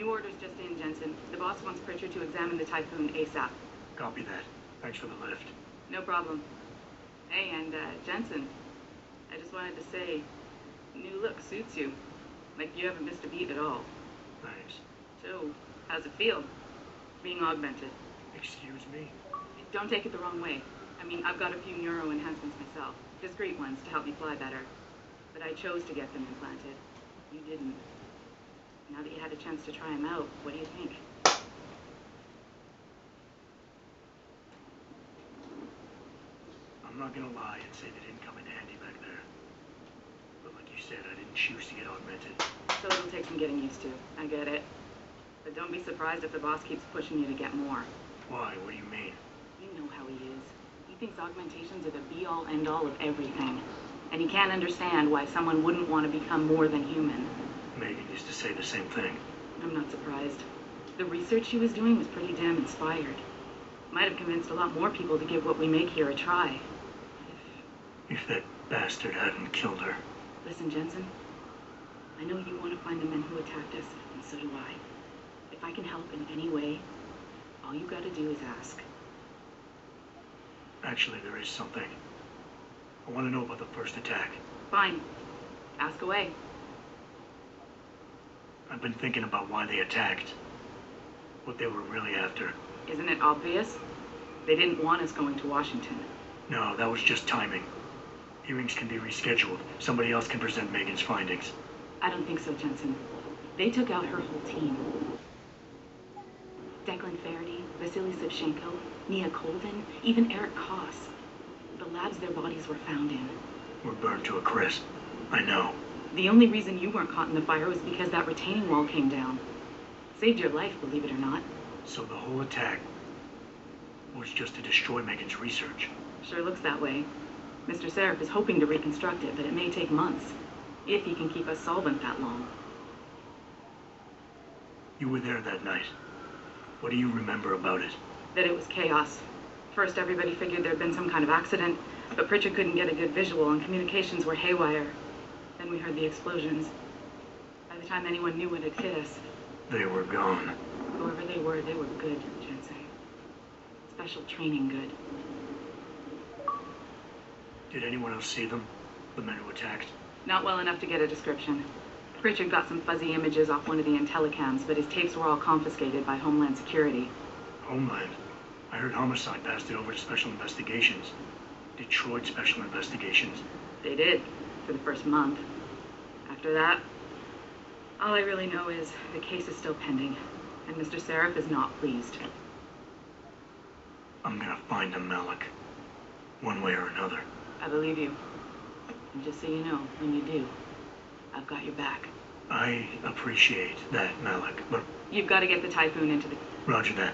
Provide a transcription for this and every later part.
orders just in, Jensen. The boss wants Pritchard to examine the Typhoon ASAP. Copy that. Thanks for the lift. No problem. Hey, and Jensen, I just wanted to say, new look suits you. Like you haven't missed a beat at all. Thanks. So, how's it feel, being augmented? Excuse me? Don't take it the wrong way. I mean, I've got a few neuro enhancements myself. Discreet ones to help me fly better. But I chose to get them implanted. You didn't. Now that you had a chance to try them out, what do you think? I'm not gonna lie and say they didn't come in handy back there. But like you said, I didn't choose to get augmented. So it'll take some getting used to. I get it. But don't be surprised if the boss keeps pushing you to get more. Why? What do you mean? You know how he is. He thinks augmentations are the be-all, end-all of everything. And he can't understand why someone wouldn't want to become more than human. Megan used to say the same thing. I'm not surprised. The research she was doing was pretty damn inspired. Might have convinced a lot more people to give what we make here a try. If that bastard hadn't killed her. Listen, Jensen. I know you want to find the men who attacked us, and so do I. If I can help in any way, all you gotta do is ask. Actually, there is something. I want to know about the first attack. Fine. Ask away. I've been thinking about why they attacked. What they were really after. Isn't it obvious? They didn't want us going to Washington. No, that was just timing. Hearings can be rescheduled. Somebody else can present Megan's findings. I don't think so, Jensen. They took out her whole team. Declan Faraday, Vasily Savchenko, Nia Colvin, even Eric Koss. The labs their bodies were found in. Were burned to a crisp. I know. The only reason you weren't caught in the fire was because that retaining wall came down. Saved your life, believe it or not. So the whole attack was just to destroy Megan's research. Sure looks that way. Mr. Seraph is hoping to reconstruct it, but it may take months. If he can keep us solvent that long. You were there that night. What do you remember about it? That it was chaos. First, everybody figured there'd been some kind of accident, but Pritchard couldn't get a good visual and communications were haywire. Then we heard the explosions. By the time anyone knew what had hit us... They were gone. Whoever they were good, Jensen. Special training good. Did anyone else see them? The men who attacked? Not well enough to get a description. Pritchard got some fuzzy images off one of the Intellicams, but his tapes were all confiscated by Homeland Security. Homeland? I heard Homicide passed it over to Special Investigations. Detroit Special Investigations. They did, for the first month. After that, all I really know is the case is still pending, and Mr. Seraph is not pleased. I'm gonna find him, Malik. One way or another. I believe you. And just so you know, when you do, I've got your back. I appreciate that, Malik, but... You've got to get the Typhoon into the... Roger that.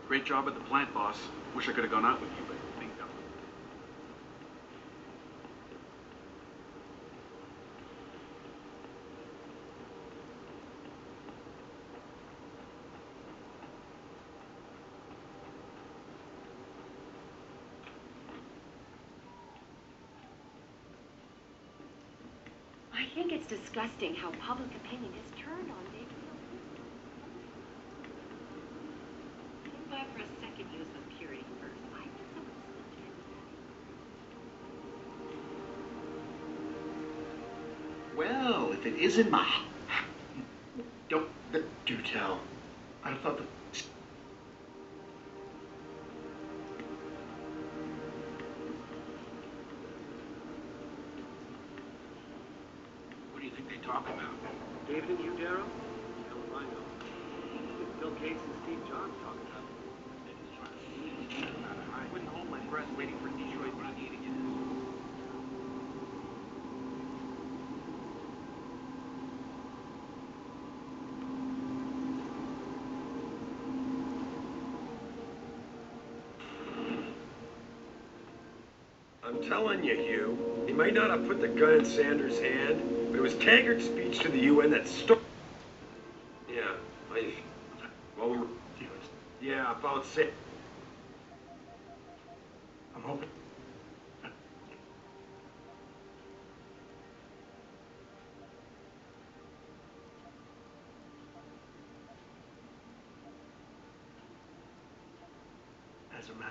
Great job at the plant, boss. Wish I could have gone out with you, but things got. I think it's disgusting how public opinion has turned on David. Think back for a second he was with Purity first. Why did someone still turn his head? Well, if it isn't my... Don't... Do tell. I thought that... What do you think they talk about? David and you, Darrow? Hell if I know. It's Bill Gates and Steve Jobs talking about it. I wouldn't hold my breath waiting for Detroit PD to get in. I'm telling you, Hugh, he might not have put the gun in Sanders' hand, but it was Taggart's speech to the UN that stuck. Yeah, well, yeah, about say. I'm hoping... As a man.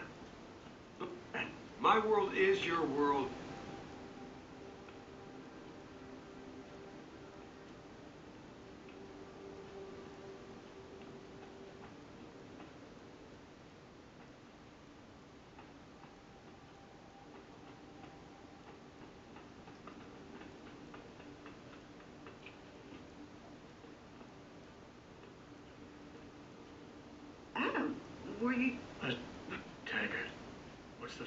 And My world is your world. Adam, were you... Taggart. What's the...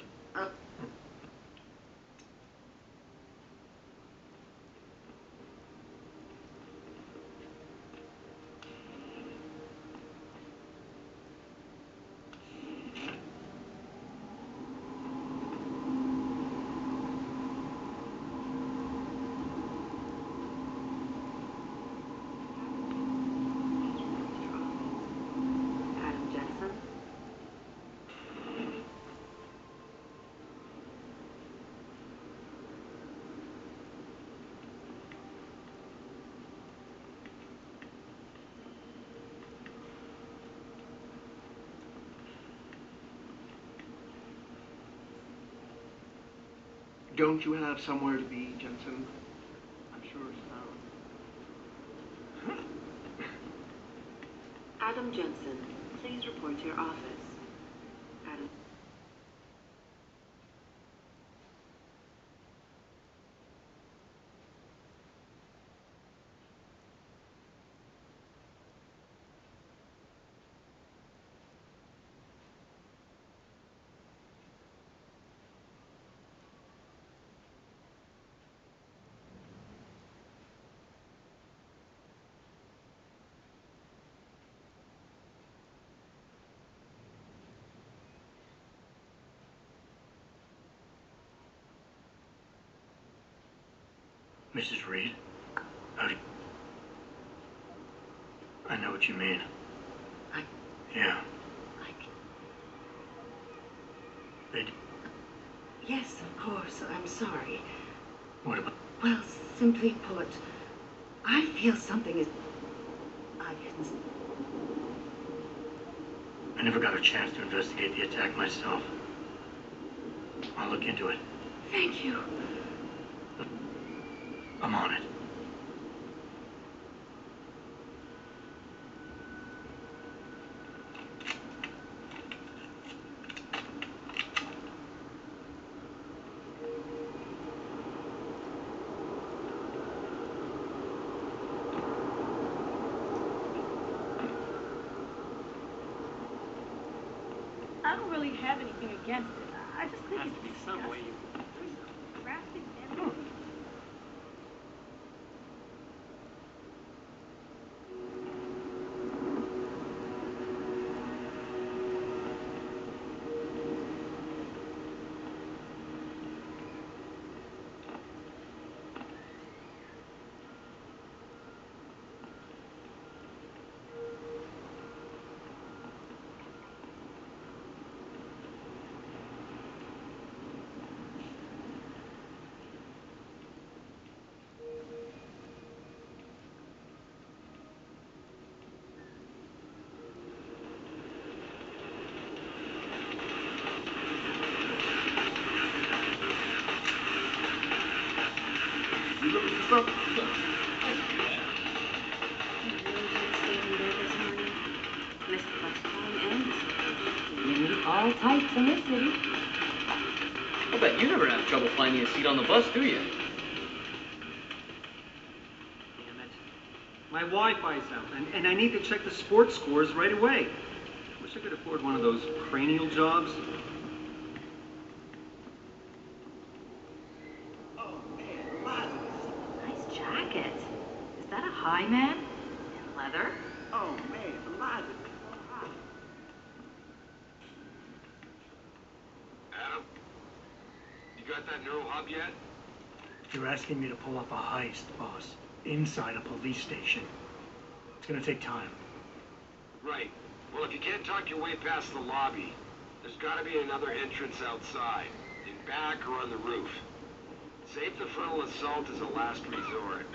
Adam Jensen? Don't you have somewhere to be, Jensen? I'm sure it's found. Adam Jensen, please report to your office. Adam. Mrs. Reed? I know what you mean. Yeah. They... Yes, of course. I'm sorry. What about... Well, simply put, I feel something is... I didn't... I never got a chance to investigate the attack myself. I'll look into it. Thank you. I'm on it. I don't really have anything against it. I just think Has it's to be some way you disgusting. can do something. Graphic and everything. You looking for something? Missed the bus time and you meet all types in this city. I'll bet you never have trouble finding a seat on the bus, do you? Damn it. My Wi-Fi's out, and I need to check the sports scores right away. Wish I could afford one of those cranial jobs. Nice jacket. Is that a high man? In leather? Oh, man, Eliza. Adam, you got that neural hub yet? You're asking me to pull off a heist, boss, inside a police station. It's gonna take time. Right. Well, if you can't talk your way past the lobby, there's gotta be another entrance outside, in back or on the roof. Save the frontal assault as a last resort.